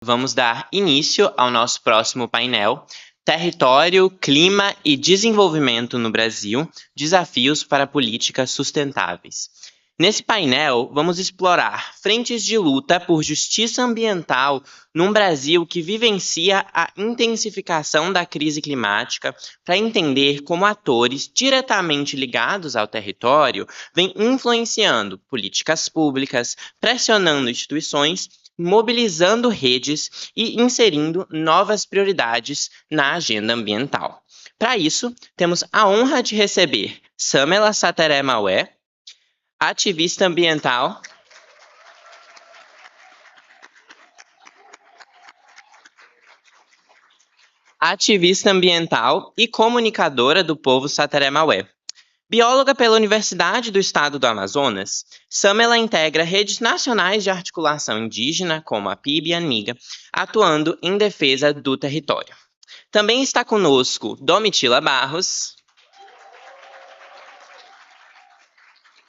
Vamos dar início ao nosso próximo painel, Território, Clima e Desenvolvimento no Brasil, Desafios para Políticas Sustentáveis. Nesse painel, vamos explorar frentes de luta por justiça ambiental num Brasil que vivencia a intensificação da crise climática, para entender como atores diretamente ligados ao território vêm influenciando políticas públicas, pressionando instituições, mobilizando redes e inserindo novas prioridades na agenda ambiental. Para isso, temos a honra de receber Samela Sateré Maué, ativista ambiental, e comunicadora do povo Sateré Maué. Bióloga pela Universidade do Estado do Amazonas, Samela integra redes nacionais de articulação indígena, como a PIB e a NIGA, atuando em defesa do território. Também está conosco Domitila Barros,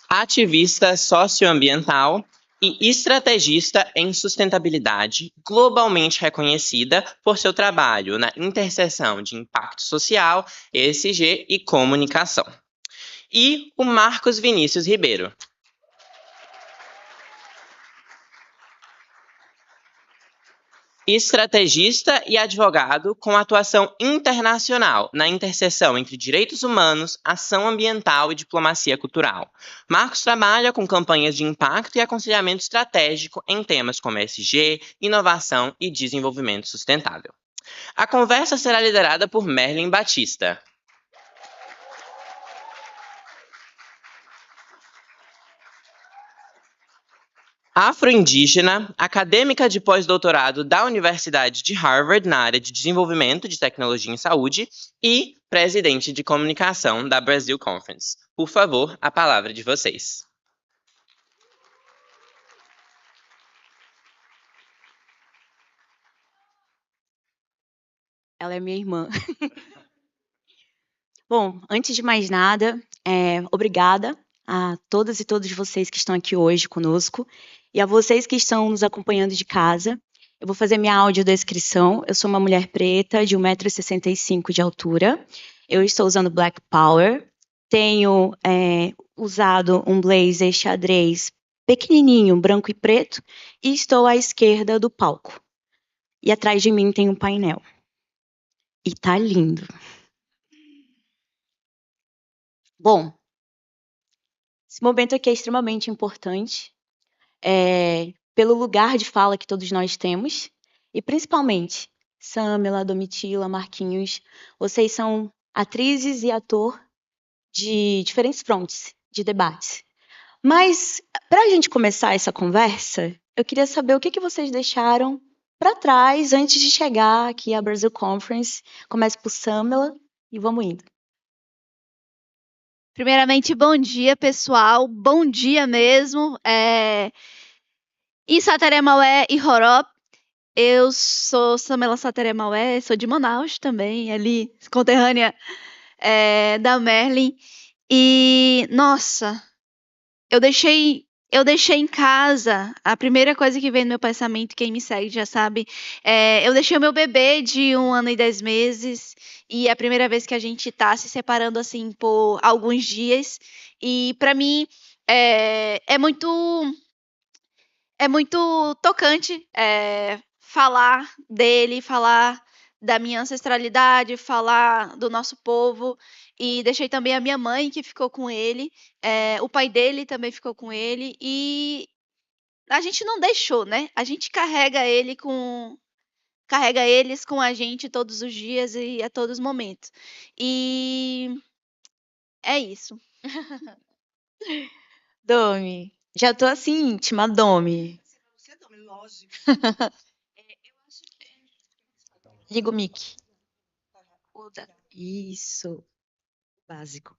ativista socioambiental e estrategista em sustentabilidade, globalmente reconhecida por seu trabalho na interseção de impacto social, ESG e comunicação. E o Marcos Vinícius Ribeiro, estrategista e advogado com atuação internacional na interseção entre direitos humanos, ação ambiental e diplomacia cultural. Marcos trabalha com campanhas de impacto e aconselhamento estratégico em temas como ESG, inovação e desenvolvimento sustentável. A conversa será liderada por Merlin Batista, afro-indígena, acadêmica de pós-doutorado da Universidade de Harvard na área de desenvolvimento de tecnologia em saúde e presidente de comunicação da Brazil Conference. Por favor, a palavra de vocês. Ela é minha irmã. Bom, antes de mais nada, obrigada a todas e todos vocês que estão aqui hoje conosco e a vocês que estão nos acompanhando de casa. Eu vou fazer minha audiodescrição. Eu sou uma mulher preta de 1,65 m de altura. Eu estou usando Black Power. Tenho usado um blazer xadrez pequenininho, branco e preto, e estou à esquerda do palco. E atrás de mim tem um painel. E tá lindo. Bom, esse momento aqui é extremamente importante, pelo lugar de fala que todos nós temos, e principalmente, Samela, Domitila, Marquinhos, vocês são atrizes e ator de diferentes frontes de debate. Mas, para a gente começar essa conversa, eu queria saber o que vocês deixaram para trás antes de chegar aqui à Brazil Conference. Começo por Samela e vamos indo. Primeiramente, bom dia, pessoal. Bom dia mesmo. Em Sateré Maué e Horop, eu sou Samela Sateré Maué, sou de Manaus também, ali, conterrânea da Merlin. E, nossa, eu deixei em casa, a primeira coisa que vem no meu pensamento, quem me segue já sabe, eu deixei o meu bebê de 1 ano e 10 meses, e é a primeira vez que a gente tá se separando, assim, por alguns dias, e para mim é muito tocante falar dele, falar da minha ancestralidade, falar do nosso povo, e deixei também a minha mãe que ficou com ele, o pai dele também ficou com ele, e a gente não deixou, né, a gente carrega eles com a gente todos os dias e a todos os momentos. E é isso. Domi, já tô assim íntima, Domi. Você é Domi, lógico. Liga o mic. Isso. Básico.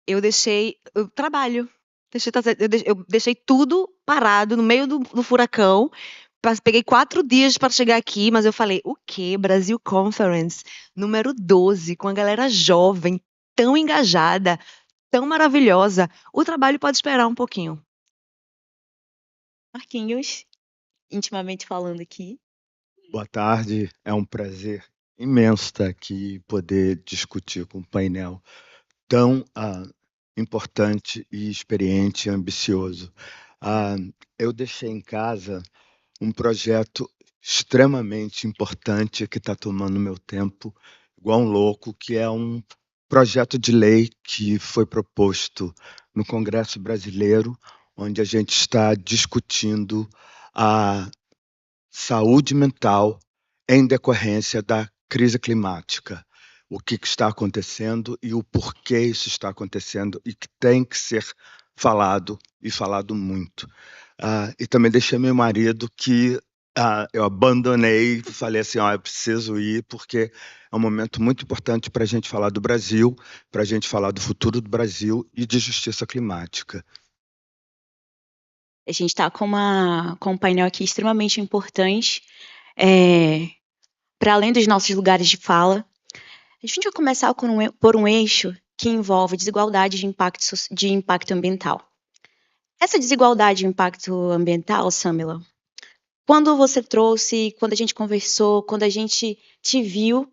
Eu trabalho. Eu deixei tudo parado no meio do furacão. Peguei 4 dias para chegar aqui, mas eu falei, o quê? Brasil Conference, número 12, com a galera jovem, tão engajada, tão maravilhosa. O trabalho pode esperar um pouquinho. Marquinhos. intimamente falando aqui. Boa tarde, é um prazer imenso estar aqui e poder discutir com um painel tão importante e experiente e ambicioso. Eu deixei em casa um projeto extremamente importante que está tomando meu tempo, igual um louco, que é um projeto de lei que foi proposto no Congresso Brasileiro, onde a gente está discutindo a saúde mental em decorrência da crise climática. O que está acontecendo e o porquê isso está acontecendo e que tem que ser falado e falado muito. E também deixei meu marido que eu abandonei, falei assim, eu preciso ir porque é um momento muito importante para a gente falar do Brasil, para a gente falar do futuro do Brasil e de justiça climática. A gente está com um painel aqui extremamente importante, para além dos nossos lugares de fala. A gente vai começar por um eixo que envolve desigualdade de impacto ambiental. Essa desigualdade de impacto ambiental, Samila, quando a gente conversou, quando a gente te viu,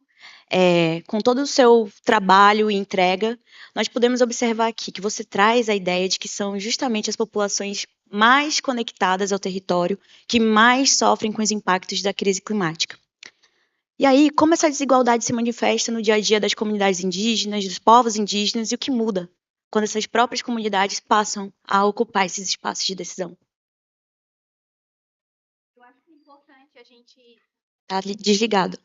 com todo o seu trabalho e entrega, nós podemos observar aqui que você traz a ideia de que são justamente as populações mais conectadas ao território que mais sofrem com os impactos da crise climática. E aí, como essa desigualdade se manifesta no dia a dia das comunidades indígenas, dos povos indígenas, e o que muda quando essas próprias comunidades passam a ocupar esses espaços de decisão? Eu acho que é importante a gente. Tá desligado.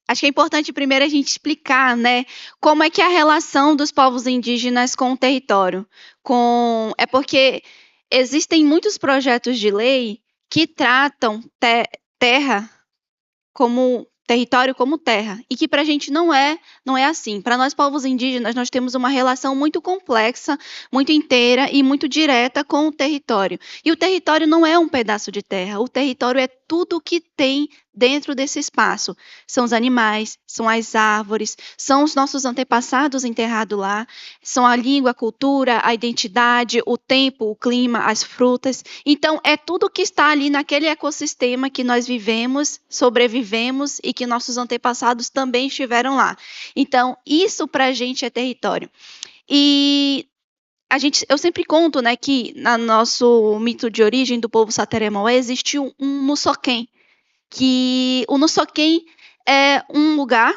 Acho que é importante primeiro a gente explicar, né, como é que é a relação dos povos indígenas com o território. É porque existem muitos projetos de lei que tratam terra como território como terra, e que para a gente não é assim. Para nós, povos indígenas, nós temos uma relação muito complexa, muito inteira e muito direta com o território. E o território não é um pedaço de terra, o território é tudo que tem dentro desse espaço. São os animais, são as árvores, são os nossos antepassados enterrados lá, são a língua, a cultura, a identidade, o tempo, o clima, as frutas. Então, é tudo que está ali naquele ecossistema que nós vivemos, sobrevivemos e que nossos antepassados também estiveram lá. Então, isso para a gente é território. E eu sempre conto, né, que no nosso mito de origem do povo Sateré-Maué existiu um Muçoquém, que o Muçoquém é um lugar,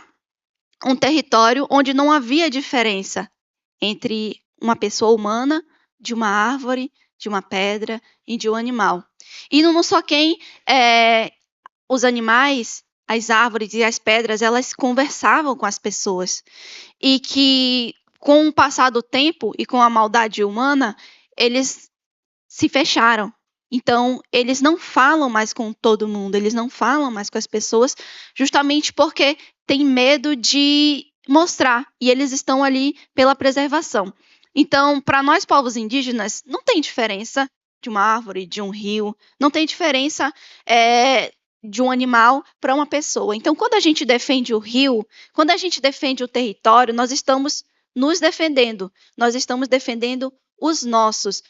um território onde não havia diferença entre uma pessoa humana, de uma árvore, de uma pedra e de um animal. E no Muçoquém, os animais, as árvores e as pedras, elas conversavam com as pessoas. E que, com o passar do tempo e com a maldade humana, eles se fecharam. Então, eles não falam mais com todo mundo, eles não falam mais com as pessoas, justamente porque têm medo de mostrar, e eles estão ali pela preservação. Então, para nós, povos indígenas, não tem diferença de uma árvore, de um rio, não tem diferença de um animal para uma pessoa. Então, quando a gente defende o rio, quando a gente defende o território, nós estamos nos defendendo, nós estamos defendendo os nossos.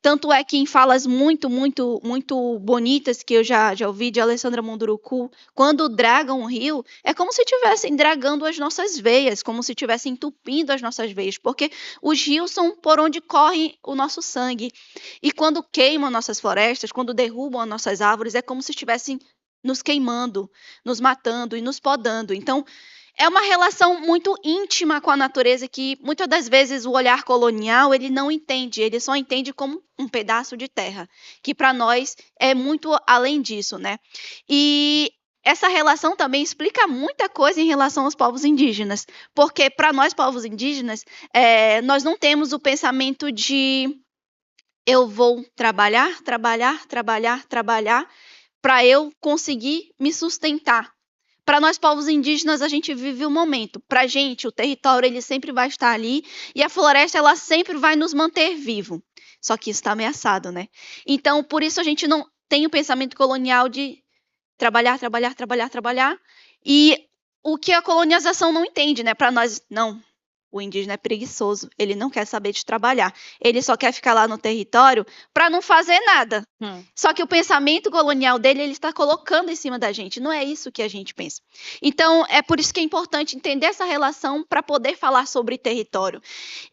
Tanto é que em falas muito, muito, muito bonitas que eu já ouvi de Alessandra Munduruku, quando dragam o rio, é como se estivessem dragando as nossas veias, como se estivessem entupindo as nossas veias, porque os rios são por onde corre o nosso sangue. E quando queimam nossas florestas, quando derrubam as nossas árvores, é como se estivessem nos queimando, nos matando e nos podando. Então, é uma relação muito íntima com a natureza que, muitas das vezes, o olhar colonial ele não entende, ele só entende como um pedaço de terra, que para nós é muito além disso, né? E essa relação também explica muita coisa em relação aos povos indígenas, porque para nós, povos indígenas, nós não temos o pensamento de eu vou trabalhar para eu conseguir me sustentar. Para nós, povos indígenas, a gente vive o momento. Para a gente, o território ele sempre vai estar ali e a floresta ela sempre vai nos manter vivo. Só que isso está ameaçado, né? Então, por isso a gente não tem o pensamento colonial de trabalhar. E o que a colonização não entende, né? Para nós, não. O indígena é preguiçoso, ele não quer saber de trabalhar. Ele só quer ficar lá no território para não fazer nada. Só que o pensamento colonial dele, ele está colocando em cima da gente. Não é isso que a gente pensa. Então, é por isso que é importante entender essa relação para poder falar sobre território.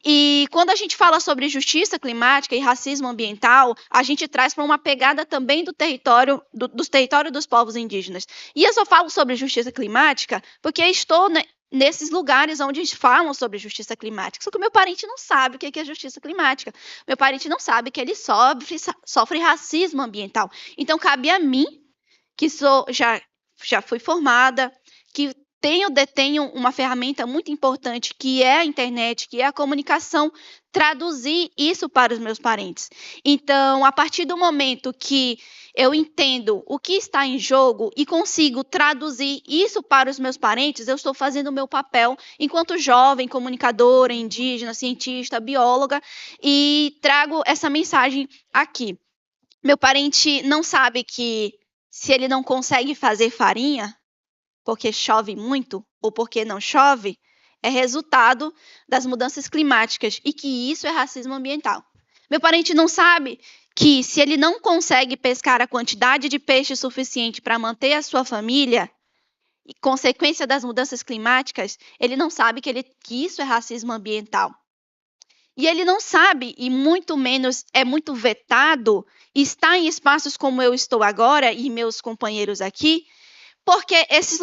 E quando a gente fala sobre justiça climática e racismo ambiental, a gente traz para uma pegada também do território, dos territórios dos povos indígenas. E eu só falo sobre justiça climática porque estou nesses lugares onde falam sobre justiça climática. Só que o meu parente não sabe o que é justiça climática. Meu parente não sabe que ele sofre racismo ambiental. Então, cabe a mim, que já fui formada, que detenho uma ferramenta muito importante, que é a internet, que é a comunicação, traduzir isso para os meus parentes. Então, a partir do momento que eu entendo o que está em jogo e consigo traduzir isso para os meus parentes, eu estou fazendo o meu papel enquanto jovem, comunicadora, indígena, cientista, bióloga, e trago essa mensagem aqui. Meu parente não sabe que se ele não consegue fazer farinha, porque chove muito ou porque não chove, é resultado das mudanças climáticas e que isso é racismo ambiental. Meu parente não sabe que se ele não consegue pescar a quantidade de peixe suficiente para manter a sua família, e consequência das mudanças climáticas, ele não sabe que isso é racismo ambiental. E ele não sabe, e muito menos é muito vetado, estar em espaços como eu estou agora e meus companheiros aqui, porque esses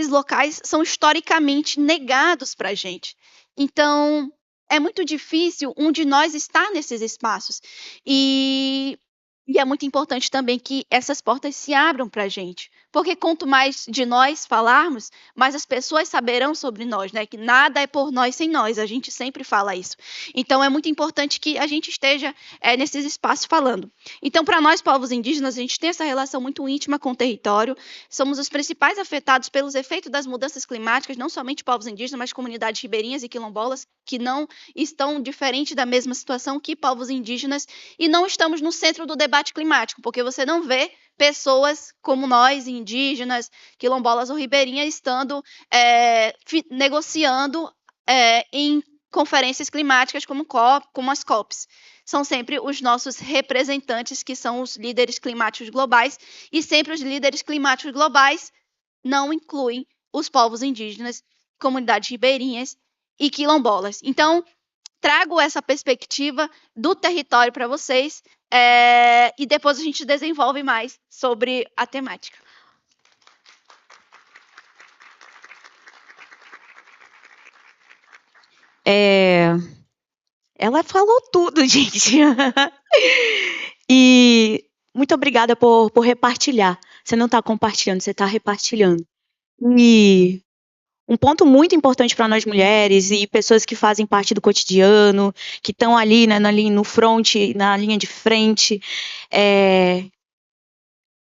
locais são historicamente negados para a gente. Então, é muito difícil um de nós estar nesses espaços. E é muito importante também que essas portas se abram para a gente. Porque quanto mais de nós falarmos, mais as pessoas saberão sobre nós, né? Que nada é por nós sem nós. A gente sempre fala isso. Então, é muito importante que a gente esteja nesses espaços falando. Então, para nós, povos indígenas, a gente tem essa relação muito íntima com o território. Somos os principais afetados pelos efeitos das mudanças climáticas, não somente povos indígenas, mas comunidades ribeirinhas e quilombolas, que não estão diferente da mesma situação que povos indígenas. E não estamos no centro do debate climático, porque você não vê pessoas como nós, indígenas, quilombolas ou ribeirinhas, estando negociando em conferências climáticas como as COPs. São sempre os nossos representantes, que são os líderes climáticos globais, e sempre os líderes climáticos globais não incluem os povos indígenas, comunidades ribeirinhas e quilombolas. Então, trago essa perspectiva do território para vocês, e depois a gente desenvolve mais sobre a temática. Ela falou tudo, gente. E muito obrigada por repartilhar. Você não está compartilhando, você está repartilhando. E um ponto muito importante para nós mulheres e pessoas que fazem parte do cotidiano, que estão ali, né, no front, na linha de frente,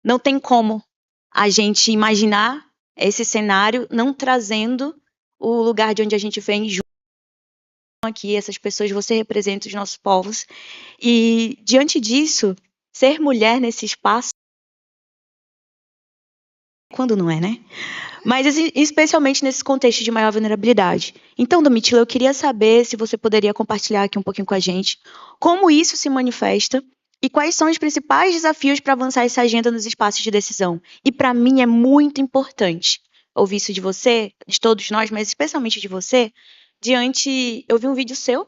não tem como a gente imaginar esse cenário não trazendo o lugar de onde a gente vem junto aqui, essas pessoas, você representa os nossos povos. E diante disso, ser mulher nesse espaço, quando não é, né? Mas especialmente nesse contexto de maior vulnerabilidade. Então, Domitila, eu queria saber se você poderia compartilhar aqui um pouquinho com a gente como isso se manifesta e quais são os principais desafios para avançar essa agenda nos espaços de decisão. E para mim é muito importante ouvir isso de você, de todos nós, mas especialmente de você, eu vi um vídeo seu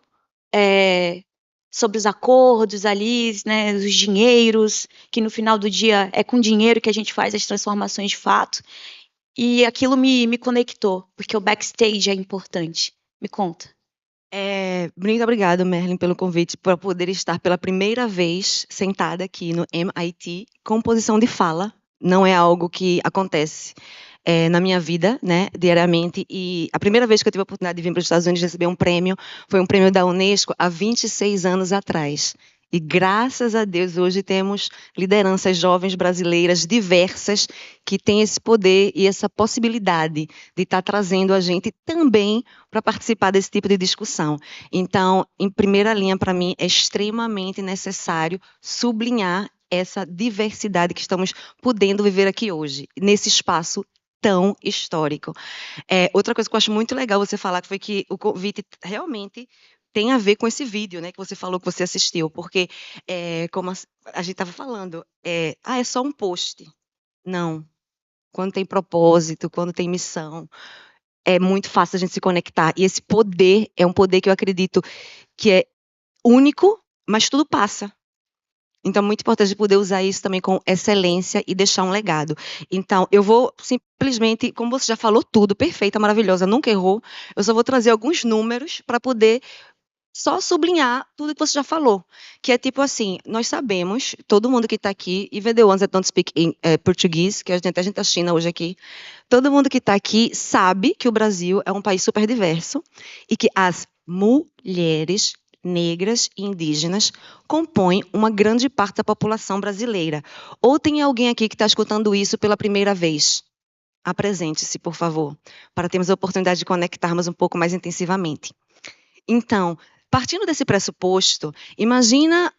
sobre os acordos ali, né, os dinheiros, que no final do dia é com dinheiro que a gente faz as transformações de fato. E aquilo me conectou, porque o backstage é importante. Me conta. Muito obrigada, Merlin, pelo convite, para poder estar pela primeira vez sentada aqui no MIT com posição de fala. Não é algo que acontece na minha vida, né, diariamente. E a primeira vez que eu tive a oportunidade de vir para os Estados Unidos receber um prêmio foi um prêmio da Unesco há 26 anos atrás. E graças a Deus hoje temos lideranças jovens brasileiras diversas que têm esse poder e essa possibilidade de estar trazendo a gente também para participar desse tipo de discussão. Então, em primeira linha, para mim, é extremamente necessário sublinhar essa diversidade que estamos podendo viver aqui hoje, nesse espaço tão histórico. Outra coisa que eu acho muito legal você falar foi que o convite realmente tem a ver com esse vídeo, né, que você falou que você assistiu, porque como a gente estava falando, é só um post. Não. Quando tem propósito, quando tem missão, é muito fácil a gente se conectar. E esse poder é um poder que eu acredito que é único, mas tudo passa. Então, é muito importante poder usar isso também com excelência e deixar um legado. Então, eu vou simplesmente, como você já falou tudo, perfeita, maravilhosa, nunca errou, eu só vou trazer alguns números para poder só sublinhar tudo que você já falou. Que é tipo assim, nós sabemos, todo mundo que está aqui, even the ones that don't speak português, que a gente da China hoje aqui, todo mundo que está aqui sabe que o Brasil é um país super diverso e que as mulheres negras e indígenas compõem uma grande parte da população brasileira. Ou tem alguém aqui que está escutando isso pela primeira vez? Apresente-se, por favor, para termos a oportunidade de conectarmos um pouco mais intensivamente. Então, partindo desse pressuposto, imagina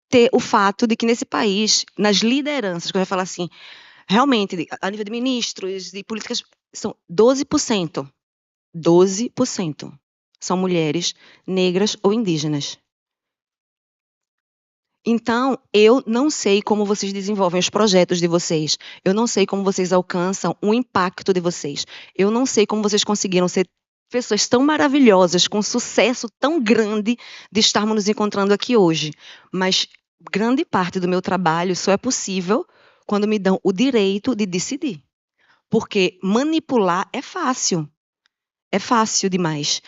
ter o fato de que nesse país, nas lideranças, que eu ia falar assim, realmente, a nível de ministros, de políticas, são 12%. 12% são mulheres negras ou indígenas. Então, eu não sei como vocês desenvolvem os projetos de vocês. Eu não sei como vocês alcançam o impacto de vocês. Eu não sei como vocês conseguiram ser pessoas tão maravilhosas, com sucesso tão grande de estarmos nos encontrando aqui hoje. Mas grande parte do meu trabalho só é possível quando me dão o direito de decidir. Porque manipular é fácil. É fácil demais.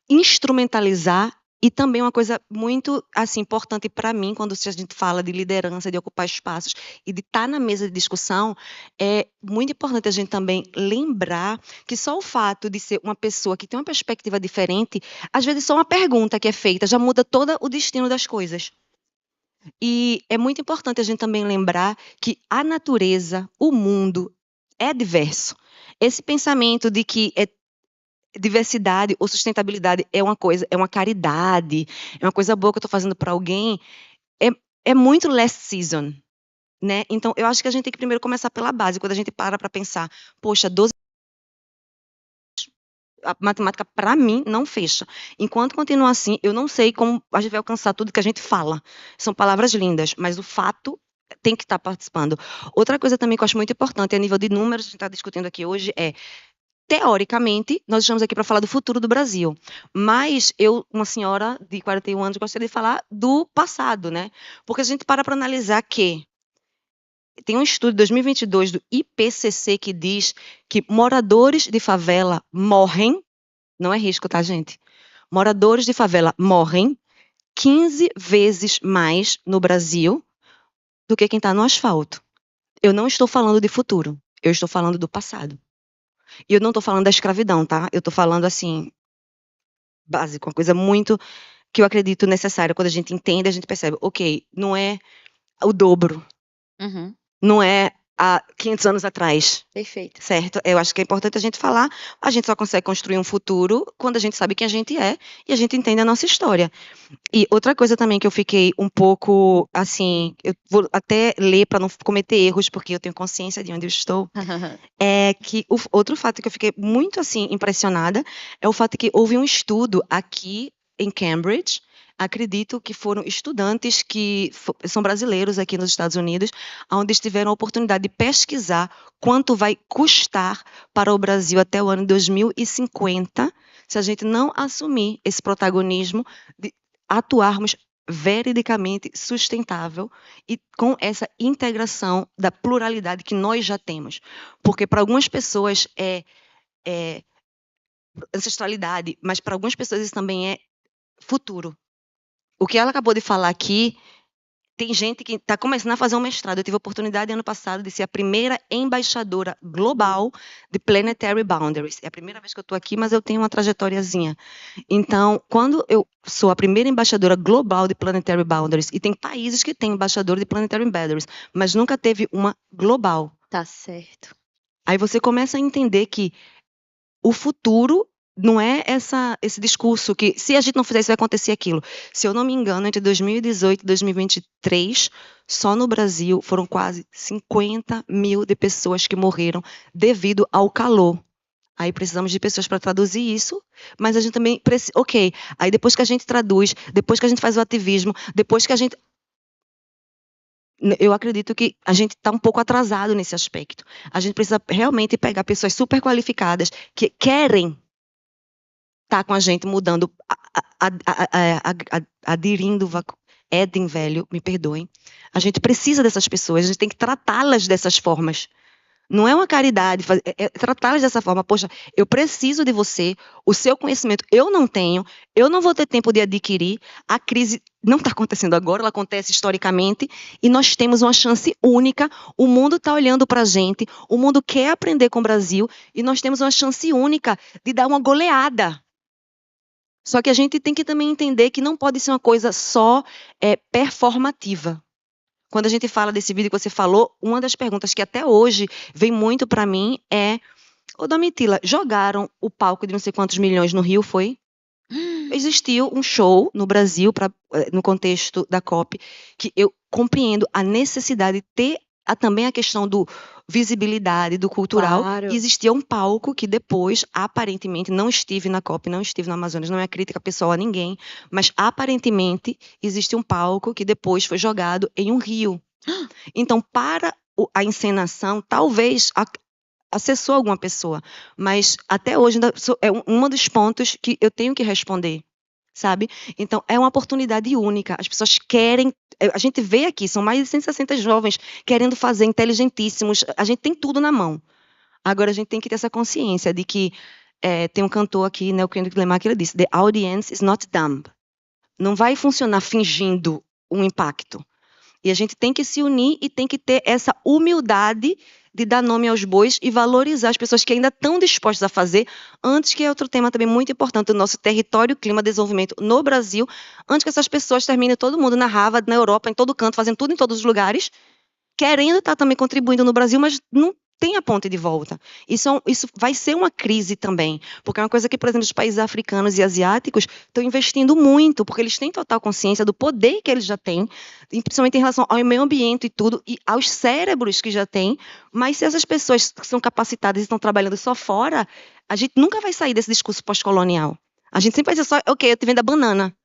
Instrumentalizar e também uma coisa muito assim importante para mim quando a gente fala de liderança, de ocupar espaços e de estar na mesa de discussão, é muito importante a gente também lembrar que só o fato de ser uma pessoa que tem uma perspectiva diferente, às vezes só uma pergunta que é feita já muda todo o destino das coisas. E é muito importante a gente também lembrar que a natureza, o mundo é diverso. Esse pensamento de que diversidade ou sustentabilidade é uma coisa, é uma caridade, é uma coisa boa que eu estou fazendo para alguém, é muito last season, né? Então, eu acho que a gente tem que primeiro começar pela base, quando a gente para pensar, poxa, 12 a matemática para mim não fecha. Enquanto continuar assim, eu não sei como a gente vai alcançar tudo que a gente fala. São palavras lindas, mas o fato tem que estar participando. Outra coisa também que eu acho muito importante, a nível de números, a gente está discutindo aqui hoje, teoricamente, nós estamos aqui para falar do futuro do Brasil. Mas eu, uma senhora de 41 anos, gostaria de falar do passado, né? Porque a gente para analisar que tem um estudo de 2022 do IPCC que diz que moradores de favela morrem, não é risco, tá, gente? Moradores de favela morrem 15 vezes mais no Brasil do que quem está no asfalto. Eu não estou falando de futuro, eu estou falando do passado. E eu não estou falando da escravidão, tá? Eu estou falando, assim, básico, uma coisa muito que eu acredito necessária. Quando a gente entende, a gente percebe, ok, não é o dobro, Uhum. não é há 500 anos atrás, Perfeito. certo? Eu acho que é importante a gente falar, a gente só consegue construir um futuro quando a gente sabe quem a gente é e a gente entende a nossa história. E outra coisa também que eu fiquei um pouco, assim, eu vou até ler para não cometer erros, porque eu tenho consciência de onde eu estou, é que outro fato que eu fiquei muito, assim, impressionada é o fato de que houve um estudo aqui em Cambridge, acredito que foram estudantes que são brasileiros aqui nos Estados Unidos, onde eles tiveram a oportunidade de pesquisar quanto vai custar para o Brasil até o ano 2050, se a gente não assumir esse protagonismo de atuarmos veridicamente sustentável e com essa integração da pluralidade que nós já temos. Porque para algumas pessoas é ancestralidade, mas para algumas pessoas isso também é futuro. O que ela acabou de falar aqui, tem gente que está começando a fazer um mestrado. Eu tive a oportunidade ano passado de ser a primeira embaixadora global de Planetary Boundaries. É a primeira vez que eu estou aqui, mas eu tenho uma trajetóriazinha. Então, quando eu sou a primeira embaixadora global de Planetary Boundaries, e tem países que têm embaixador de Planetary Boundaries, mas nunca teve uma global. Tá certo. Aí você começa a entender que o futuro não é esse discurso que, se a gente não fizer isso, vai acontecer aquilo. Se eu não me engano, entre 2018 e 2023, só no Brasil foram quase 50 mil de pessoas que morreram devido ao calor. Aí precisamos de pessoas para traduzir isso, mas a gente também precisa. Ok, aí depois que a gente traduz, depois que a gente faz o ativismo, depois que a gente. Eu acredito que a gente está um pouco atrasado nesse aspecto. A gente precisa realmente pegar pessoas super qualificadas que querem estar com a gente mudando, aderindo, Eden velho, me perdoem. A gente precisa dessas pessoas, a gente tem que tratá-las dessas formas. Não é uma caridade, é tratá-las dessa forma. Poxa, eu preciso de você, o seu conhecimento eu não tenho, eu não vou ter tempo de adquirir. A crise não está acontecendo agora, ela acontece historicamente, e nós temos uma chance única. O mundo está olhando para a gente, o mundo quer aprender com o Brasil, e nós temos uma chance única de dar uma goleada. Só que a gente tem que também entender que não pode ser uma coisa só performativa. Quando a gente fala desse vídeo que você falou, uma das perguntas que até hoje vem muito para mim é: ô Domitila, jogaram o palco de não sei quantos milhões no Rio, foi? Existiu um show no Brasil, no contexto da COP, que eu compreendo a necessidade de ter também a questão do visibilidade, do cultural. Claro. E existia um palco que depois, aparentemente, não estive na COP, não estive no Amazonas, não é crítica pessoal a ninguém, mas aparentemente existe um palco que depois foi jogado em um rio. Então, para a encenação, talvez acessou alguma pessoa, mas até hoje é um dos pontos que eu tenho que responder, sabe? Então, é uma oportunidade única. As pessoas querem. A gente vê aqui, são mais de 160 jovens querendo fazer, inteligentíssimos. A gente tem tudo na mão. Agora, a gente tem que ter essa consciência de que tem um cantor aqui, né, o Kendrick Lamar, que ele disse: "The audience is not dumb." Não vai funcionar fingindo um impacto. E a gente tem que se unir e tem que ter essa humildade de dar nome aos bois e valorizar as pessoas que ainda estão dispostas a fazer, antes que é outro tema também muito importante, o nosso território, clima, desenvolvimento no Brasil, antes que essas pessoas terminem todo mundo na Harvard, na Europa, em todo canto, fazendo tudo em todos os lugares, querendo estar também contribuindo no Brasil, mas não tem a ponte de volta. Isso vai ser uma crise também, porque é uma coisa que, por exemplo, os países africanos e asiáticos estão investindo muito, porque eles têm total consciência do poder que eles já têm, principalmente em relação ao meio ambiente e tudo, e aos cérebros que já têm, mas se essas pessoas que são capacitadas e estão trabalhando só fora, a gente nunca vai sair desse discurso pós-colonial. A gente sempre vai dizer só, ok, eu te vendo a banana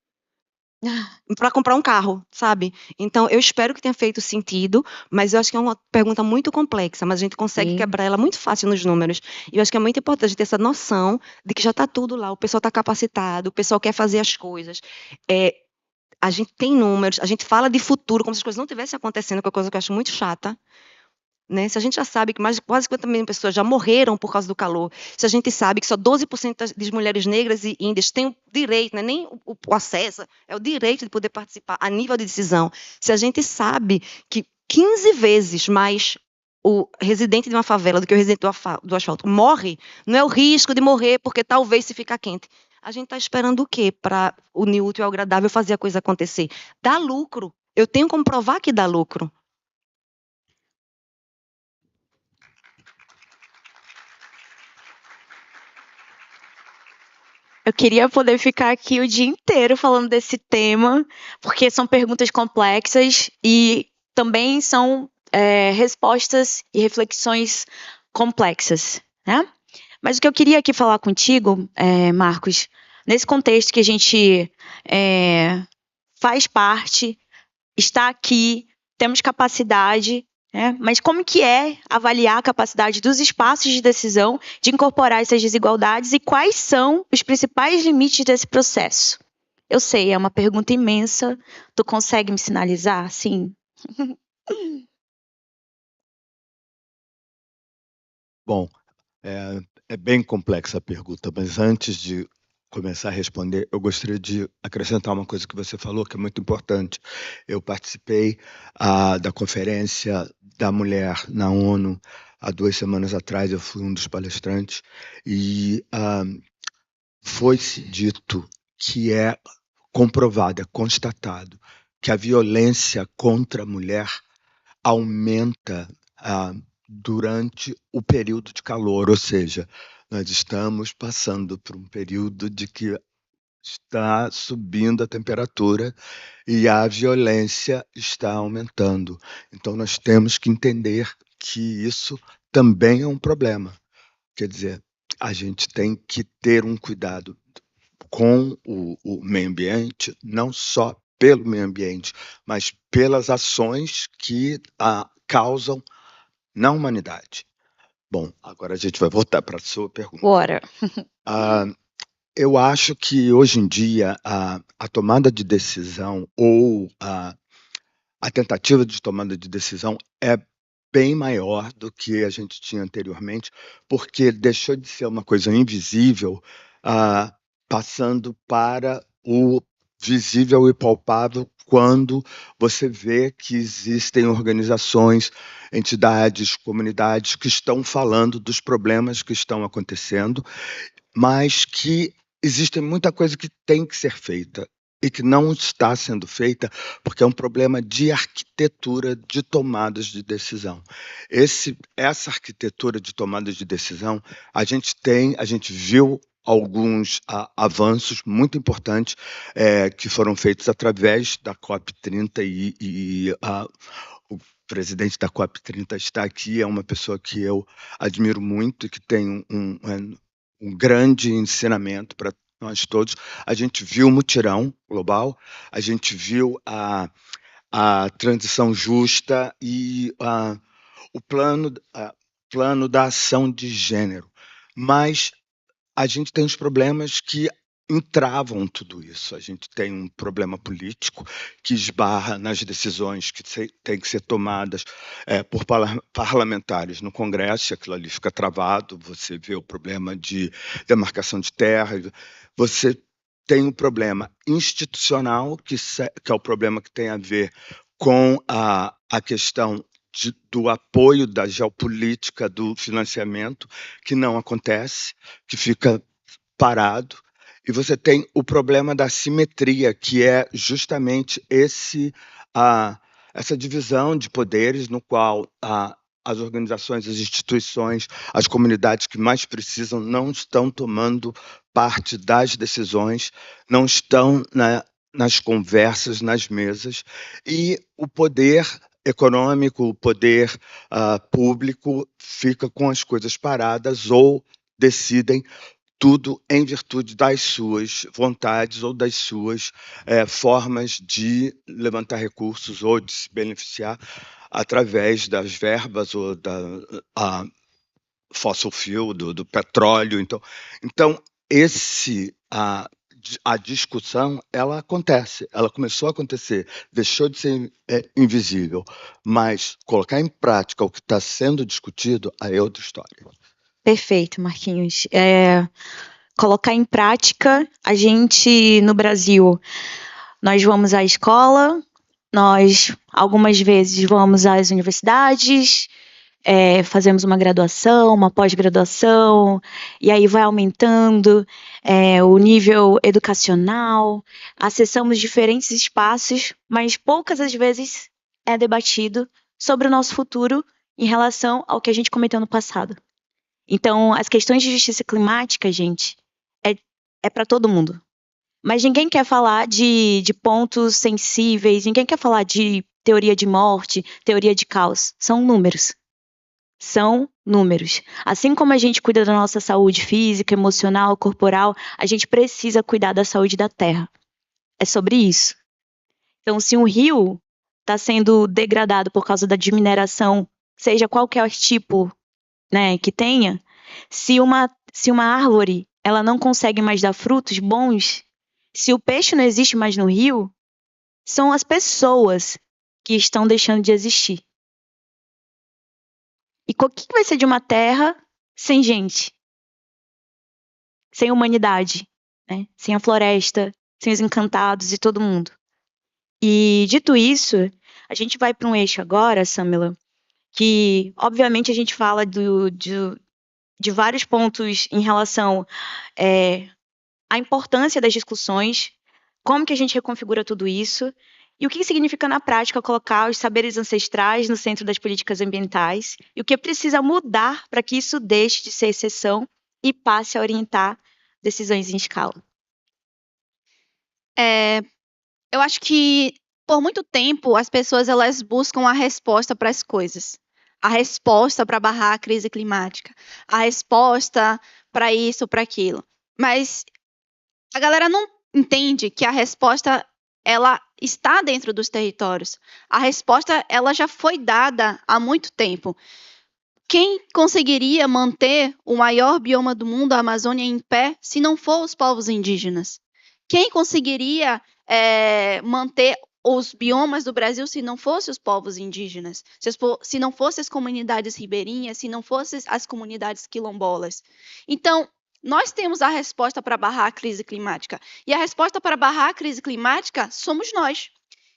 para comprar um carro, sabe? Então, eu espero que tenha feito sentido, mas eu acho que é uma pergunta muito complexa, mas a gente consegue Sim. quebrar ela muito fácil nos números. E eu acho que é muito importante ter essa noção de que já está tudo lá, o pessoal está capacitado, o pessoal quer fazer as coisas. A gente tem números, a gente fala de futuro como se as coisas não estivessem acontecendo, que é uma coisa que eu acho muito chata. Né? Se a gente já sabe que mais de quase 50 mil pessoas já morreram por causa do calor, se a gente sabe que só 12% das mulheres negras e índias têm o direito, não é nem o acesso, é o direito de poder participar a nível de decisão, se a gente sabe que 15 vezes mais o residente de uma favela do que o residente do asfalto morre, não é o risco de morrer porque talvez se ficar quente. A gente está esperando o quê para unir o útil ao agradável fazer a coisa acontecer? Dá lucro. Eu tenho como provar que dá lucro. Eu queria poder ficar aqui o dia inteiro falando desse tema, porque são perguntas complexas e também são respostas e reflexões complexas, né? Mas o que eu queria aqui falar contigo, Marcos, nesse contexto que a gente faz parte, está aqui, temos capacidade, né? Mas como que é avaliar a capacidade dos espaços de decisão de incorporar essas desigualdades e quais são os principais limites desse processo? Eu sei, é uma pergunta imensa. Tu consegue me sinalizar? Sim. Bom, é bem complexa a pergunta, mas antes de começar a responder, eu gostaria de acrescentar uma coisa que você falou, que é muito importante. Eu participei da Conferência da Mulher na ONU há 2 semanas atrás, eu fui um dos palestrantes, e foi-se dito que é comprovado, é constatado, que a violência contra a mulher aumenta durante o período de calor, ou seja, Nós estamos passando por um período de que está subindo a temperatura e a violência está aumentando. Então, nós temos que entender que isso também é um problema. Quer dizer, a gente tem que ter um cuidado com o meio ambiente, não só pelo meio ambiente, mas pelas ações que causam na humanidade. Bom, agora a gente vai voltar para a sua pergunta. Bora. Eu acho que hoje em dia a tomada de decisão ou a tentativa de tomada de decisão é bem maior do que a gente tinha anteriormente, porque deixou de ser uma coisa invisível, passando para o visível e palpável quando você vê que existem organizações, entidades, comunidades que estão falando dos problemas que estão acontecendo, mas que existe muita coisa que tem que ser feita e que não está sendo feita porque é um problema de arquitetura de tomadas de decisão. Essa arquitetura de tomadas de decisão, a gente viu alguns avanços muito importantes que foram feitos através da COP30 e o presidente da COP30 está aqui, é uma pessoa que eu admiro muito e que tem um grande ensinamento para nós todos. A gente viu o mutirão global, a gente viu a transição justa e o plano da ação de gênero. Mas a gente tem os problemas que entravam tudo isso. A gente tem um problema político que esbarra nas decisões que têm que ser tomadas por parlamentares no Congresso, e aquilo ali fica travado. Você vê o problema de demarcação de terra. Você tem um problema institucional, que é o problema que tem a ver com a questão do apoio da geopolítica, do financiamento, que não acontece, que fica parado. E você tem o problema da simetria, que é justamente essa divisão de poderes no qual as organizações, as instituições, as comunidades que mais precisam não estão tomando parte das decisões, não estão nas conversas, nas mesas, e o poder econômico, o poder público fica com as coisas paradas ou decidem tudo em virtude das suas vontades ou das suas formas de levantar recursos ou de se beneficiar através das verbas ou da fossil fuel, do petróleo. Então a discussão, ela acontece, ela começou a acontecer, deixou de ser invisível, mas colocar em prática o que está sendo discutido, aí é outra história. Perfeito, Marquinhos. Colocar em prática, a gente, no Brasil, nós vamos à escola, nós, algumas vezes, vamos às universidades, fazemos uma graduação, uma pós-graduação, e aí vai aumentando o nível educacional, acessamos diferentes espaços, mas poucas as vezes é debatido sobre o nosso futuro em relação ao que a gente cometeu no passado. Então, as questões de justiça climática, gente, é para todo mundo. Mas ninguém quer falar de pontos sensíveis, ninguém quer falar de teoria de morte, teoria de caos. São números. São números. Assim como a gente cuida da nossa saúde física, emocional, corporal, a gente precisa cuidar da saúde da terra. É sobre isso. Então, se um rio está sendo degradado por causa da desmineração, seja qualquer tipo, né, que tenha, se uma árvore ela não consegue mais dar frutos bons, se o peixe não existe mais no rio, são as pessoas que estão deixando de existir. E o que vai ser de uma terra sem gente? Sem humanidade, né? Sem a floresta, sem os encantados e todo mundo. E, dito isso, a gente vai para um eixo agora, Samila, que, obviamente, a gente fala de vários pontos em relação à importância das discussões, como que a gente reconfigura tudo isso, e o que significa na prática colocar os saberes ancestrais no centro das políticas ambientais, e o que precisa mudar para que isso deixe de ser exceção e passe a orientar decisões em escala? Eu acho que por muito tempo as pessoas elas buscam a resposta para as coisas. A resposta para barrar a crise climática, a resposta para isso, para aquilo. Mas a galera não entende que a resposta ela está dentro dos territórios. A resposta ela já foi dada há muito tempo. Quem conseguiria manter o maior bioma do mundo, a Amazônia, em pé, se não for os povos indígenas? Quem conseguiria manter os biomas do Brasil se não fossem os povos indígenas? Se não fossem as comunidades ribeirinhas, se não fossem as comunidades quilombolas? Então, nós temos a resposta para barrar a crise climática. E a resposta para barrar a crise climática somos nós.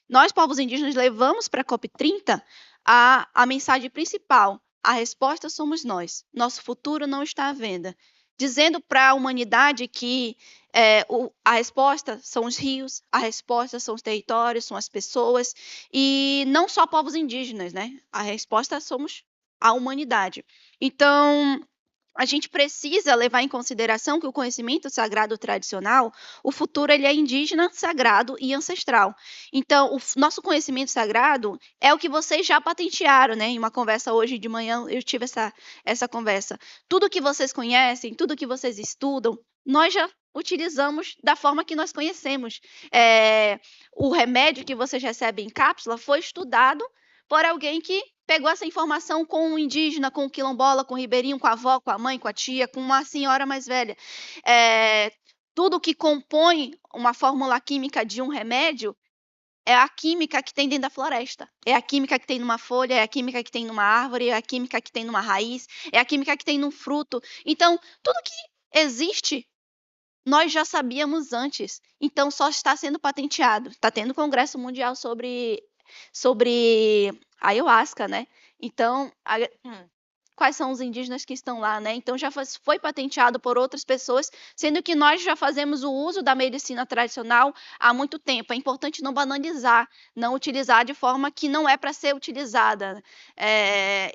Nós, povos indígenas, levamos para a COP30 a mensagem principal. A resposta somos nós. Nosso futuro não está à venda. Dizendo para a humanidade que a resposta são os rios, a resposta são os territórios, são as pessoas, e não só povos indígenas, né? A resposta somos a humanidade. Então, a gente precisa levar em consideração que o conhecimento sagrado tradicional, o futuro ele é indígena, sagrado e ancestral. Então, o nosso conhecimento sagrado é o que vocês já patentearam, né? Em uma conversa hoje de manhã, eu tive essa conversa. Tudo que vocês conhecem, tudo que vocês estudam, nós já utilizamos da forma que nós conhecemos. O remédio que vocês recebem em cápsula foi estudado por alguém que pegou essa informação com o indígena, com o quilombola, com o ribeirinho, com a avó, com a mãe, com a tia, com uma senhora mais velha. Tudo que compõe uma fórmula química de um remédio é a química que tem dentro da floresta. É a química que tem numa folha, é a química que tem numa árvore, é a química que tem numa raiz, é a química que tem num fruto. Então, tudo que existe, nós já sabíamos antes. Então, só está sendo patenteado. Está tendo congresso mundial sobre ayahuasca, né? Então, quais são os indígenas que estão lá, né? Então, já foi patenteado por outras pessoas, sendo que nós já fazemos o uso da medicina tradicional há muito tempo. É importante não banalizar, não utilizar de forma que não é para ser utilizada.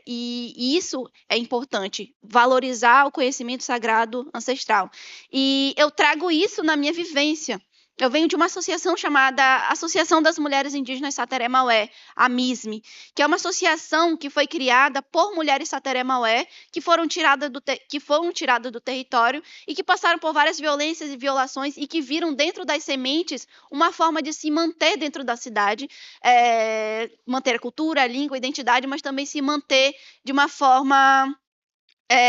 E isso é importante, valorizar o conhecimento sagrado ancestral. E eu trago isso na minha vivência. Eu venho de uma associação chamada Associação das Mulheres Indígenas Sateré-Maué, a MISME, que é uma associação que foi criada por mulheres Sateré-Maué que foram tiradas do território e que passaram por várias violências e violações e que viram dentro das sementes uma forma de se manter dentro da cidade, manter a cultura, a língua, a identidade, mas também se manter de uma forma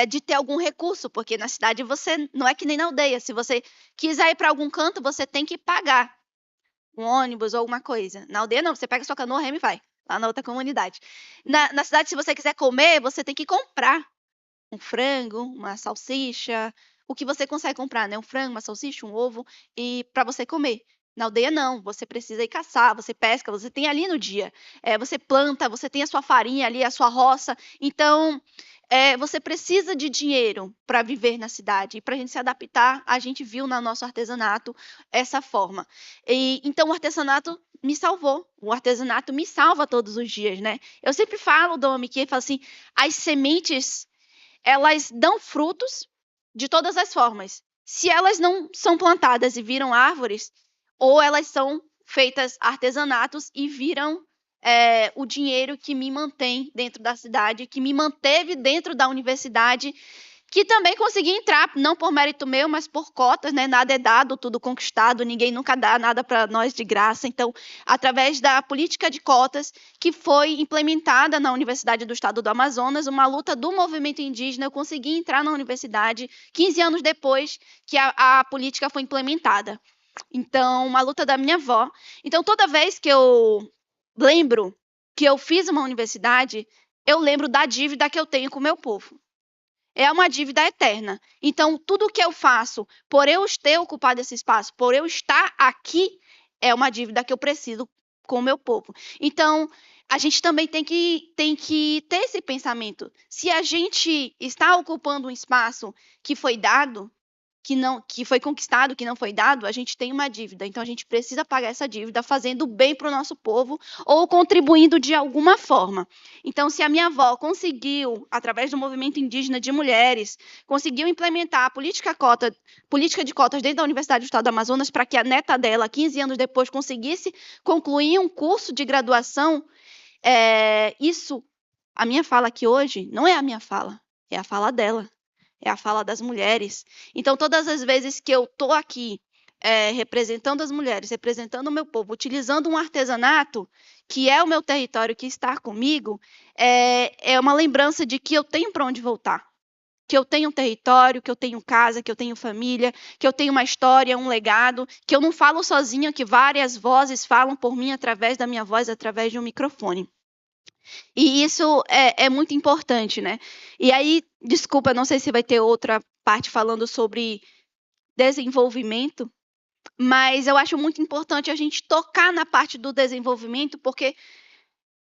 de ter algum recurso, porque na cidade você não é que nem na aldeia. Se você quiser ir para algum canto, você tem que pagar um ônibus ou alguma coisa. Na aldeia não, você pega sua canoa, rema e vai lá na outra comunidade. Na cidade, se você quiser comer, você tem que comprar um frango, uma salsicha, o que você consegue comprar, né? Um frango, uma salsicha, um ovo, e para você comer. Na aldeia não, você precisa ir caçar, você pesca, você tem ali no dia. Você planta, você tem a sua farinha ali, a sua roça. Então, você precisa de dinheiro para viver na cidade. E para a gente se adaptar, a gente viu no nosso artesanato essa forma. Então, o artesanato me salvou. O artesanato me salva todos os dias, né? Eu sempre falo, Domi, que falo assim, as sementes, elas dão frutos de todas as formas. Se elas não são plantadas e viram árvores, ou elas são feitas artesanatos e viram o dinheiro que me mantém dentro da cidade, que me manteve dentro da universidade, que também consegui entrar, não por mérito meu, mas por cotas, né? Nada é dado, tudo conquistado, ninguém nunca dá nada para nós de graça. Então, através da política de cotas que foi implementada na Universidade do Estado do Amazonas, uma luta do movimento indígena, eu consegui entrar na universidade 15 anos depois que a política foi implementada. Então, uma luta da minha avó. Então, toda vez que eu lembro que eu fiz uma universidade, eu lembro da dívida que eu tenho com o meu povo. É uma dívida eterna. Então, tudo que eu faço, por eu ter ocupado esse espaço, por eu estar aqui, é uma dívida que eu preciso com o meu povo. Então, a gente também tem que ter esse pensamento. Se a gente está ocupando um espaço que foi dado, que foi conquistado, que não foi dado, a gente tem uma dívida. Então, a gente precisa pagar essa dívida fazendo bem para o nosso povo ou contribuindo de alguma forma. Então, se a minha avó conseguiu, através do movimento indígena de mulheres, conseguiu implementar a política de cotas dentro da Universidade do Estado do Amazonas para que a neta dela, 15 anos depois, conseguisse concluir um curso de graduação, a minha fala aqui hoje não é a minha fala, é a fala dela. É a fala das mulheres. Então, todas as vezes que eu estou aqui representando as mulheres, representando o meu povo, utilizando um artesanato, que é o meu território, que está comigo, é uma lembrança de que eu tenho para onde voltar. Que eu tenho um território, que eu tenho casa, que eu tenho família, que eu tenho uma história, um legado, que eu não falo sozinha, que várias vozes falam por mim através da minha voz, através de um microfone. E isso é muito importante, né? E aí, desculpa, não sei se vai ter outra parte falando sobre desenvolvimento, mas eu acho muito importante a gente tocar na parte do desenvolvimento, porque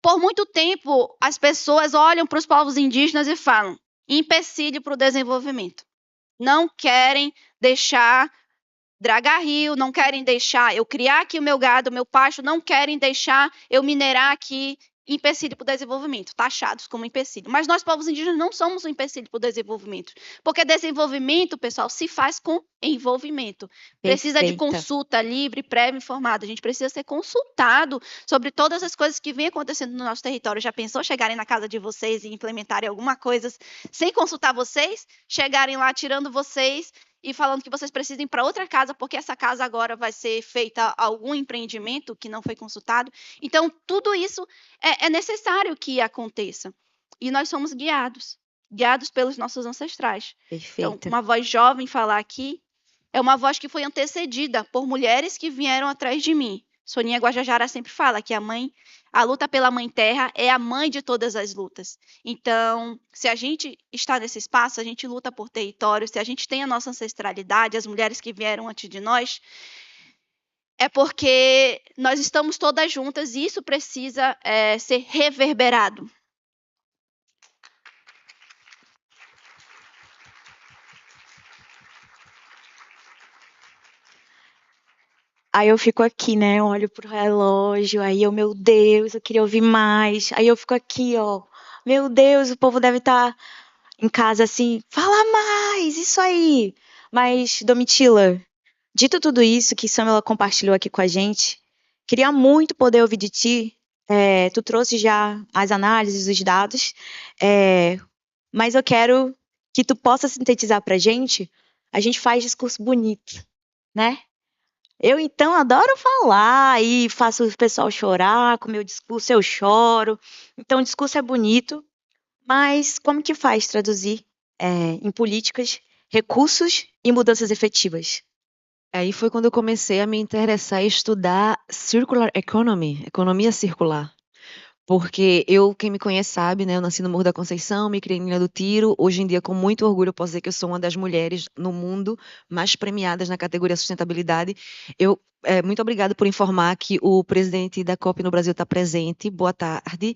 por muito tempo as pessoas olham para os povos indígenas e falam: empecilho para o desenvolvimento. Não querem deixar dragar rio, não querem deixar eu criar aqui o meu gado, o meu pasto, não querem deixar eu minerar aqui, empecilho para o desenvolvimento, taxados como empecilho. Mas nós, povos indígenas, não somos um empecilho para o desenvolvimento. Porque desenvolvimento, pessoal, se faz com envolvimento. Precisa de Perfeita. consulta livre, prévia, informada. A gente precisa ser consultado sobre todas as coisas que vêm acontecendo no nosso território. Já pensou chegarem na casa de vocês e implementarem alguma coisa sem consultar vocês? Chegarem lá tirando vocês e falando que vocês precisam ir para outra casa, porque essa casa agora vai ser feita algum empreendimento que não foi consultado. Então, tudo isso é necessário que aconteça. E nós somos guiados pelos nossos ancestrais. Então, Perfeita. uma voz jovem falar aqui é uma voz que foi antecedida por mulheres que vieram atrás de mim. Soninha Guajajara sempre fala que a luta pela mãe terra é a mãe de todas as lutas. Então, se a gente está nesse espaço, a gente luta por território, se a gente tem a nossa ancestralidade, as mulheres que vieram antes de nós, é porque nós estamos todas juntas e isso precisa ser reverberado. Aí eu fico aqui, né? Eu olho pro relógio, aí eu, meu Deus, eu queria ouvir mais. Aí eu fico aqui, ó. Meu Deus, o povo deve estar em casa assim, fala mais, isso aí. Mas, Domitila, dito tudo isso que Samela compartilhou aqui com a gente, queria muito poder ouvir de ti. Tu trouxe já as análises, os dados, mas eu quero que tu possa sintetizar pra gente. A gente faz discurso bonito, né? Eu, então, adoro falar e faço o pessoal chorar, com o meu discurso eu choro. Então, o discurso é bonito, mas como que faz traduzir em políticas, recursos e mudanças efetivas? Aí foi quando eu comecei a me interessar em estudar Circular Economy, economia circular. Porque quem me conhece sabe, né? Eu nasci no Morro da Conceição, me criei em Ilha do Tiro. Hoje em dia, com muito orgulho, eu posso dizer que eu sou uma das mulheres no mundo mais premiadas na categoria sustentabilidade. Muito obrigada por informar que o presidente da COP no Brasil está presente. Boa tarde.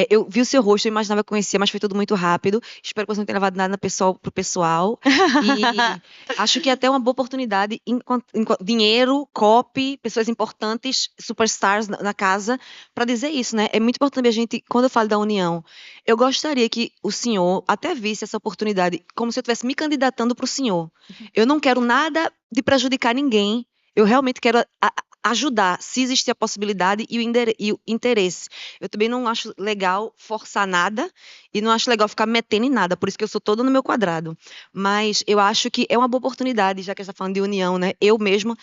Eu vi o seu rosto, eu imaginava que conhecia, mas foi tudo muito rápido. Espero que você não tenha levado nada pro pessoal. E acho que é até uma boa oportunidade, dinheiro, COP, pessoas importantes, superstars na casa, para dizer isso, né? É muito importante a gente, quando eu falo da união, eu gostaria que o senhor até visse essa oportunidade como se eu estivesse me candidatando para o senhor. Eu não quero nada de prejudicar ninguém. Eu realmente quero ajudar, se existe a possibilidade e o interesse. Eu também não acho legal forçar nada e não acho legal ficar metendo em nada, por isso que eu sou toda no meu quadrado. Mas eu acho que é uma boa oportunidade, já que a gente está falando de união, né? Eu mesma,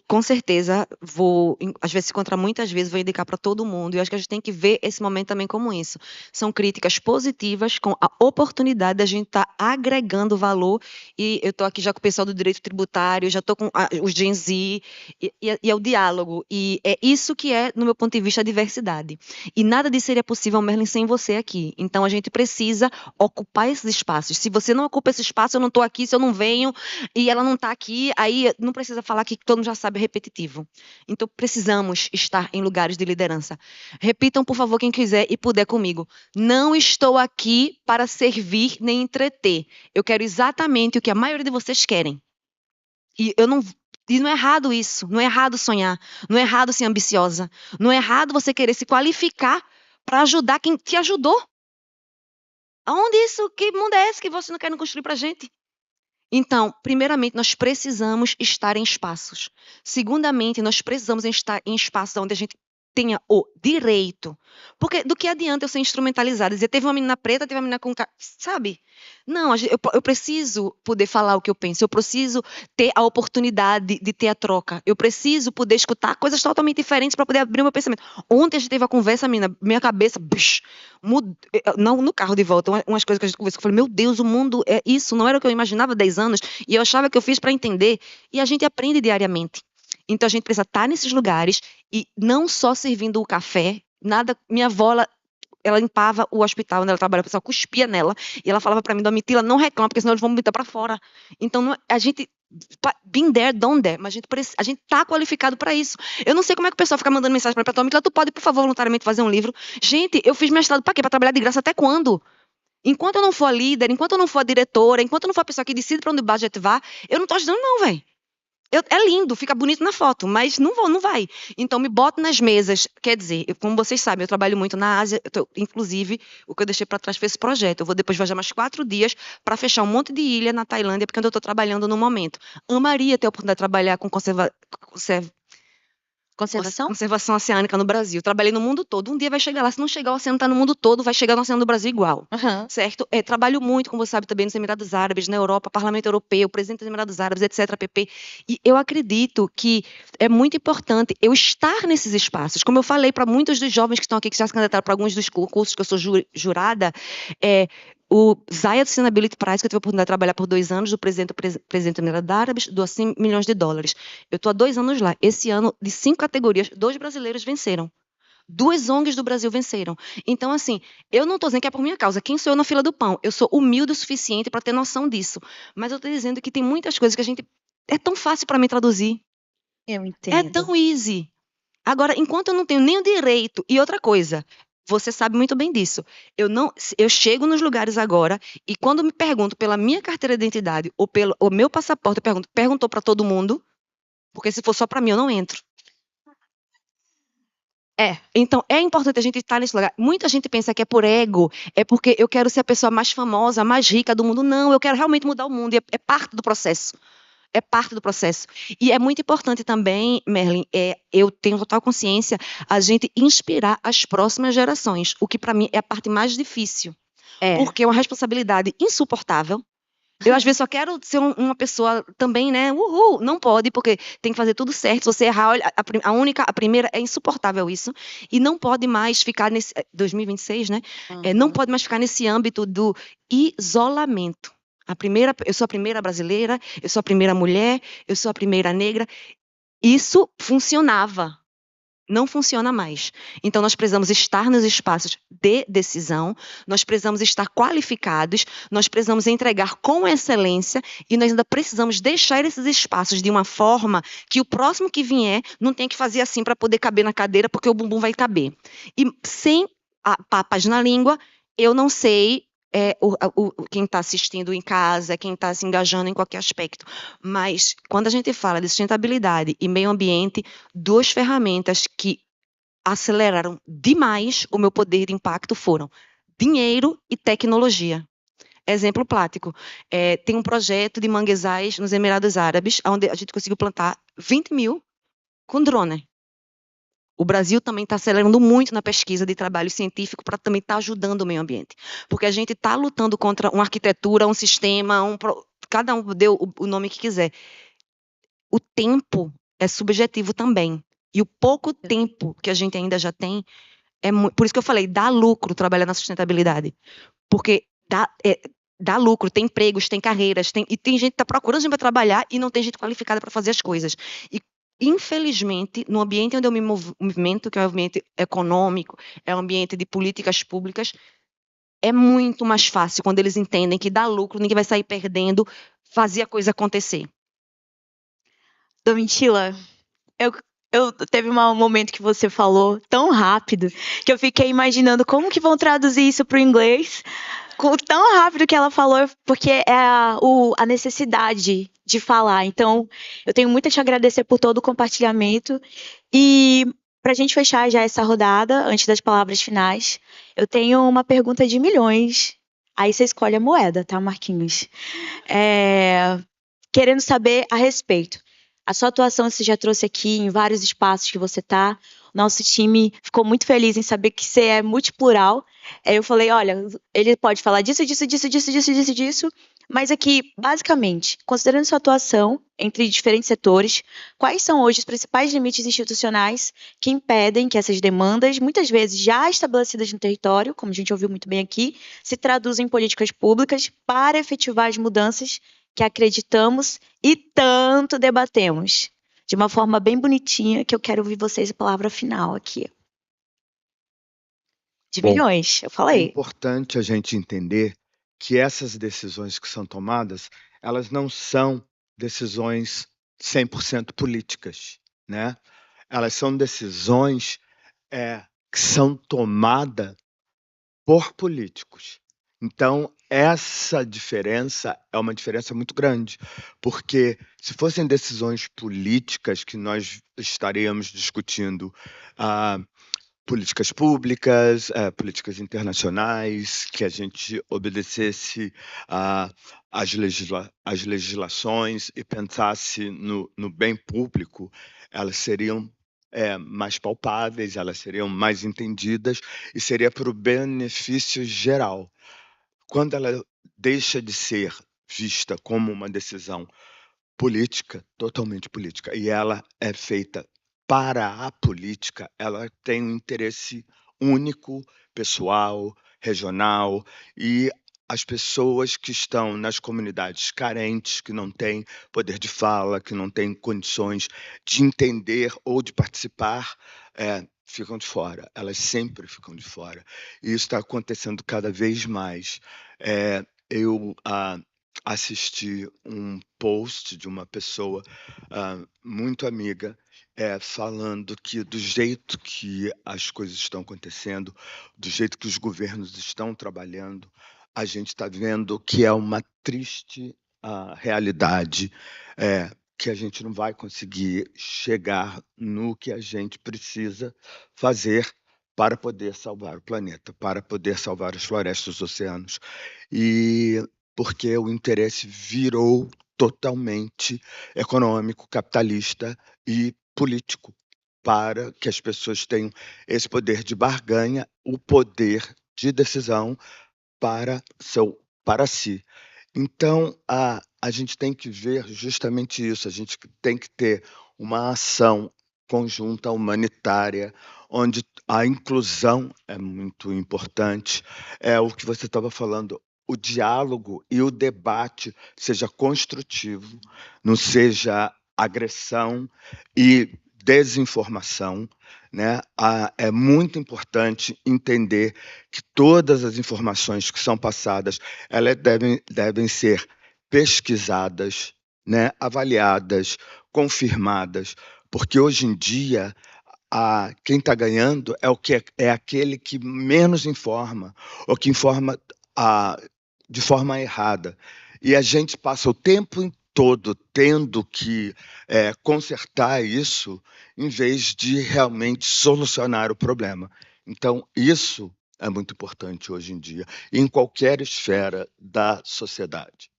com certeza vou, às vezes se encontrar muitas vezes, vou indicar para todo mundo. E eu acho que a gente tem que ver esse momento também como isso. São críticas positivas com a oportunidade da gente estar agregando valor. E eu estou aqui já com o pessoal do direito tributário, já estou com os Gen Z, e é o diálogo. E é isso que é, no meu ponto de vista, a diversidade. E nada disso seria possível, Merlin, sem você aqui. Então, a gente precisa ocupar esses espaços. Se você não ocupa esse espaço, eu não estou aqui, se eu não venho, e ela não está aqui, aí não precisa falar que todo mundo já sabe, é repetitivo. Então, precisamos estar em lugares de liderança. Repitam, por favor, quem quiser e puder comigo. Não estou aqui para servir nem entreter. Eu quero exatamente o que a maioria de vocês querem. E não é errado isso, não é errado sonhar, não é errado ser ambiciosa, não é errado você querer se qualificar para ajudar quem te ajudou. Aonde isso? Que mundo é esse que você não quer construir pra gente? Então, primeiramente, nós precisamos estar em espaços. Segundamente, nós precisamos estar em espaços onde a gente tenha o direito. Porque do que adianta eu ser instrumentalizada? Dizer, teve uma menina preta, teve uma menina com... Sabe? Não, eu preciso poder falar o que eu penso. Eu preciso ter a oportunidade de ter a troca. Eu preciso poder escutar coisas totalmente diferentes para poder abrir o meu pensamento. Ontem a gente teve a conversa, minha cabeça... Não, no carro de volta, umas coisas que a gente conversou. Eu falei, meu Deus, o mundo é isso. Não era o que eu imaginava há 10 anos. E eu achava que eu fiz para entender. E a gente aprende diariamente. Então a gente precisa estar nesses lugares e não só servindo o café, nada. Minha avó, ela limpava o hospital onde ela trabalhava, o pessoal cuspia nela e ela falava para mim, Domitila, não reclama, porque senão eles vão me botar para fora. Então a gente been there, done there, mas a gente tá qualificado para isso. Eu não sei como é que o pessoal fica mandando mensagem para Domitila, tu pode, por favor, voluntariamente fazer um livro? Gente, eu fiz mestrado para quê? Para trabalhar de graça até quando? Enquanto eu não for a líder, enquanto eu não for a diretora, enquanto eu não for a pessoa que decide para onde o budget vá, eu não tô ajudando não, velho. É lindo, fica bonito na foto, mas não vai. Então, me boto nas mesas. Quer dizer, como vocês sabem, eu trabalho muito na Ásia. Inclusive, o que eu deixei para trás foi esse projeto. Eu vou depois viajar mais 4 dias para fechar um monte de ilha na Tailândia, porque é onde eu estou trabalhando no momento. Amaria ter a oportunidade de trabalhar com Conservação? Conservação oceânica no Brasil. Trabalhei no mundo todo. Um dia vai chegar lá. Se não chegar, o oceano está no mundo todo, vai chegar no oceano do Brasil igual. Uhum. Certo? Trabalho muito, como você sabe, também nos Emirados Árabes, na Europa, Parlamento Europeu, presidente dos Emirados Árabes, etc., pp. E eu acredito que é muito importante eu estar nesses espaços. Como eu falei para muitos dos jovens que estão aqui, que já se candidataram para alguns dos cursos que eu sou jurada, o Zayed Sustainability Prize, que eu tive a oportunidade de trabalhar por 2 anos, do presidente dos Emirados Árabes, doou $100 milhões. Eu estou há 2 anos lá. Esse ano, de 5 categorias, 2 brasileiros venceram. 2 ONGs do Brasil venceram. Então, assim, eu não estou dizendo que é por minha causa. Quem sou eu na fila do pão? Eu sou humilde o suficiente para ter noção disso. Mas eu estou dizendo que tem muitas coisas que a gente... É tão fácil para mim traduzir. Eu entendo. É tão easy. Agora, enquanto eu não tenho nem o direito... E outra coisa... Você sabe muito bem disso. Eu chego nos lugares agora e quando me pergunto pela minha carteira de identidade ou pelo o meu passaporte, eu perguntou para todo mundo, porque se for só para mim eu não entro. Então é importante a gente estar nesse lugar. Muita gente pensa que é por ego, é porque eu quero ser a pessoa mais famosa, mais rica do mundo. Não, eu quero realmente mudar o mundo e é parte do processo. É parte do processo. E é muito importante também, Merlin, eu tenho total consciência, a gente inspirar as próximas gerações, o que para mim é a parte mais difícil. Porque é uma responsabilidade insuportável. Eu, às vezes, só quero ser uma pessoa também, né? Uhul! Não pode, porque tem que fazer tudo certo. Se você errar, olha, a primeira é insuportável isso. E não pode mais ficar nesse... 2026, né? Não pode mais ficar nesse âmbito do isolamento. Eu sou a primeira brasileira, eu sou a primeira mulher, eu sou a primeira negra. Isso funcionava. Não funciona mais. Então, nós precisamos estar nos espaços de decisão, nós precisamos estar qualificados, nós precisamos entregar com excelência e nós ainda precisamos deixar esses espaços de uma forma que o próximo que vier não tenha que fazer assim para poder caber na cadeira, porque o bumbum vai caber. E sem papas na língua, eu não sei... quem está assistindo em casa, quem está se engajando em qualquer aspecto. Mas, quando a gente fala de sustentabilidade e meio ambiente, 2 ferramentas que aceleraram demais o meu poder de impacto foram dinheiro e tecnologia. Exemplo prático, tem um projeto de manguezais nos Emirados Árabes, onde a gente conseguiu plantar 20 mil com drone. O Brasil também está acelerando muito na pesquisa de trabalho científico para também estar ajudando o meio ambiente. Porque a gente está lutando contra uma arquitetura, um sistema, cada um deu o nome que quiser. O tempo é subjetivo também. E o pouco tempo que a gente ainda já tem, por isso que eu falei, dá lucro trabalhar na sustentabilidade. Porque dá lucro, tem empregos, tem carreiras, e tem gente que está procurando gente para trabalhar e não tem gente qualificada para fazer as coisas. E infelizmente, no ambiente onde eu me movimento, que é um ambiente econômico, é um ambiente de políticas públicas, é muito mais fácil quando eles entendem que dá lucro, ninguém vai sair perdendo, fazer a coisa acontecer. Domitila, teve um momento que você falou tão rápido que eu fiquei imaginando como que vão traduzir isso para o inglês tão rápido que ela falou, porque é a necessidade de falar. Então, eu tenho muito a te agradecer por todo o compartilhamento. E para a gente fechar já essa rodada, antes das palavras finais, eu tenho uma pergunta de milhões. Aí você escolhe a moeda, tá, Marquinhos? Querendo saber a respeito. A sua atuação você já trouxe aqui em vários espaços que você está. Nosso time ficou muito feliz em saber que você é multiplural. Aí eu falei, olha, ele pode falar disso, disso, disso, disso, disso, disso, disso. Mas aqui, basicamente, considerando sua atuação entre diferentes setores, quais são hoje os principais limites institucionais que impedem que essas demandas, muitas vezes já estabelecidas no território, como a gente ouviu muito bem aqui, se traduzam em políticas públicas para efetivar as mudanças que acreditamos e tanto debatemos? De uma forma bem bonitinha, que eu quero ouvir vocês a palavra final aqui. De Bom, milhões, eu é falei. importante a gente entender que essas decisões que são tomadas, elas não são decisões 100% políticas, né? Elas são decisões que são tomadas por políticos. Então, essa diferença é uma diferença muito grande, porque se fossem decisões políticas que nós estaríamos discutindo políticas públicas, políticas internacionais, que a gente obedecesse às legislações e pensasse no bem público, elas seriam mais palpáveis, elas seriam mais entendidas e seria para o benefício geral. Quando ela deixa de ser vista como uma decisão política, totalmente política, e ela é feita para a política, ela tem um interesse único, pessoal, regional, e as pessoas que estão nas comunidades carentes, que não têm poder de fala, que não têm condições de entender ou de participar, ficam de fora. Elas sempre ficam de fora. E isso está acontecendo cada vez mais. Eu assisti um post de uma pessoa muito amiga falando que do jeito que as coisas estão acontecendo, do jeito que os governos estão trabalhando, a gente está vendo que é uma triste realidade, que a gente não vai conseguir chegar no que a gente precisa fazer para poder salvar o planeta, para poder salvar as florestas, os oceanos. E porque o interesse virou totalmente econômico, capitalista e político, para que as pessoas tenham esse poder de barganha, o poder de decisão para si. Então, a gente tem que ver justamente isso, a gente tem que ter uma ação conjunta humanitária, onde a inclusão é muito importante. É o que você estava falando, o diálogo e o debate seja construtivo, não seja agressão e desinformação, né? É muito importante entender que todas as informações que são passadas, elas devem ser pesquisadas, né? Avaliadas, confirmadas, porque hoje em dia quem está ganhando é aquele que menos informa, ou que informa de forma errada. E a gente passa o tempo todo tendo que consertar isso, em vez de realmente solucionar o problema. Então, isso é muito importante hoje em dia, em qualquer esfera da sociedade.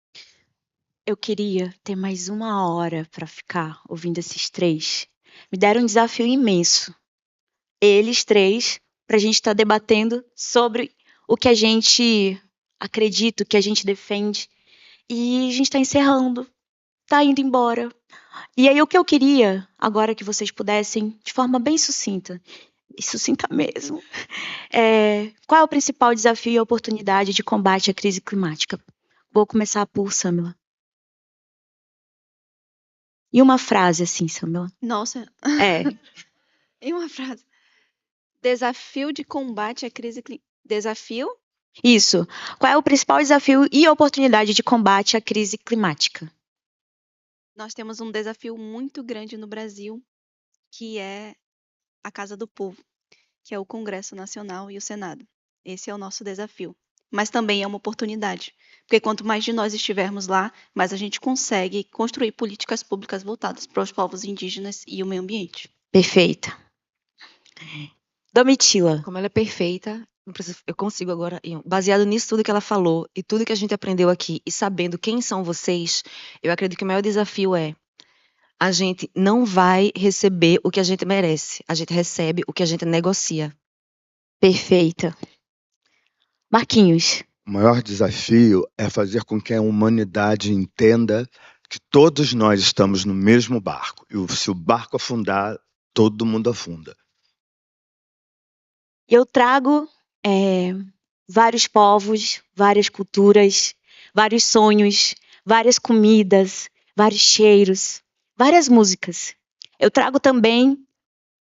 Eu queria ter mais 1 hora para ficar ouvindo esses três. Me deram um desafio imenso. Eles três, para a gente estar debatendo sobre o que a gente acredita, o que a gente defende. E a gente está encerrando, está indo embora. E aí o que eu queria, agora que vocês pudessem, de forma bem sucinta, e sucinta mesmo, qual é o principal desafio e oportunidade de combate à crise climática? Vou começar por Samila. E uma frase assim, Samila. Nossa, em uma frase. Desafio de combate à crise climática. Desafio? Isso. Qual é o principal desafio e oportunidade de combate à crise climática? Nós temos um desafio muito grande no Brasil, que é a Casa do Povo, que é o Congresso Nacional e o Senado. Esse é o nosso desafio. mas também é uma oportunidade. Porque quanto mais de nós estivermos lá, mais a gente consegue construir políticas públicas voltadas para os povos indígenas e o meio ambiente. Perfeita. Domitila. Como ela é perfeita, eu consigo agora, baseado nisso tudo que ela falou e tudo que a gente aprendeu aqui e sabendo quem são vocês, eu acredito que o maior desafio é a gente não vai receber o que a gente merece, a gente recebe o que a gente negocia. Perfeita. Marquinhos. O maior desafio é fazer com que a humanidade entenda que todos nós estamos no mesmo barco. E se o barco afundar, todo mundo afunda. Eu trago vários povos, várias culturas, vários sonhos, várias comidas, vários cheiros, várias músicas. Eu trago também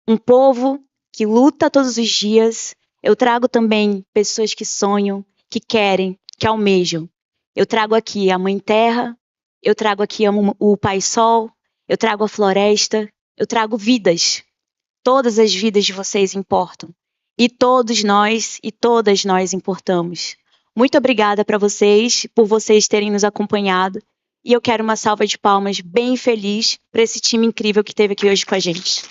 um povo que luta todos os dias. Eu trago também pessoas que sonham, que querem, que almejam. Eu trago aqui a Mãe Terra, eu trago aqui o Pai Sol, eu trago a floresta, eu trago vidas. Todas as vidas de vocês importam. E todos nós e todas nós importamos. Muito obrigada por vocês terem nos acompanhado. E eu quero uma salva de palmas bem feliz para esse time incrível que esteve aqui hoje com a gente.